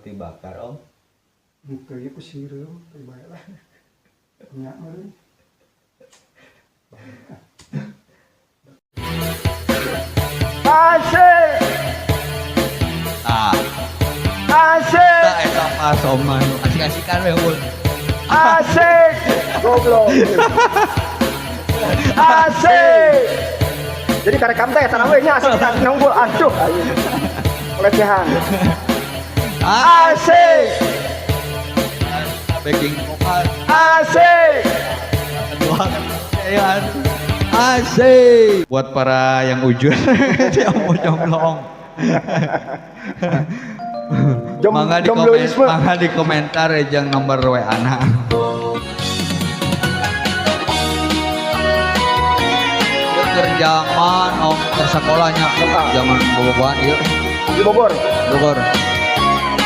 roti bakar om. Muka ya kusir baiklah. Nyak mah. Asik. Ah, Asik. tak eta pas om asik-asikan we ul. Asik. Goblok. Asik. Jadi karekam teh tarawihnya asik kita nunggul aduh. Pelecehan. Asik. Backing vokal. Asik. Kedua kan. Asik. Buat para yang ujur yang mau jomblong. Jombloisme. Mangga di komentar jeung nomor WA-na. Kerjaan om tersekolahnya zaman bobogohan ieu Di Bogor. Bogor